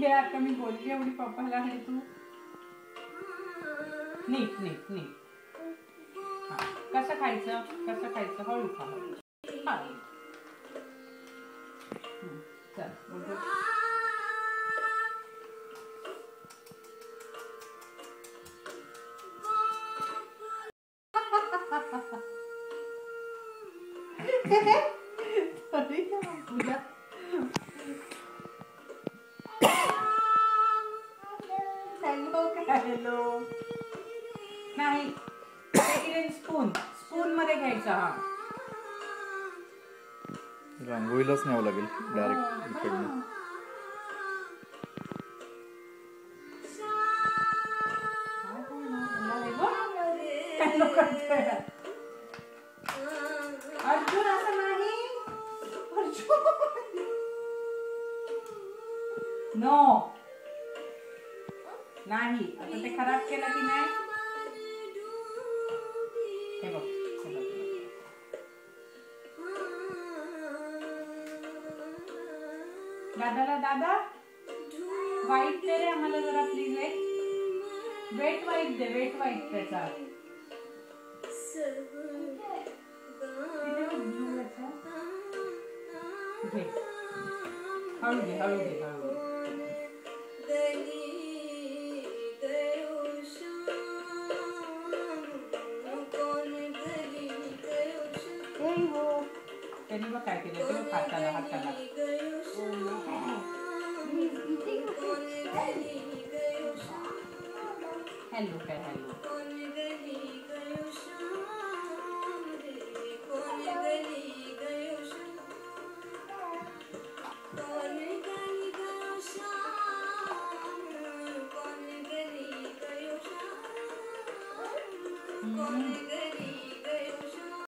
घे आता मी बोलली एवढी पप्पाला आणि तू नीट नीट नीट कसं खायचं हळू खा हा चल बोल हॅलो नाही स्पून मध्ये घ्यायचा हा रांगोळीलाच न्यावं लागेल डायरेक्ट इकडनं अर्जुन असं नाही नो नाही आता ते खराब केलं की नाही हे बघ दादा वाईट दे रे आम्हाला जरा प्लीज वेट वाईट दे वेट वाईट त्याचा हळू घे त्यांनी बघ काय केलं ते हाताला हॅलो काय हॅलो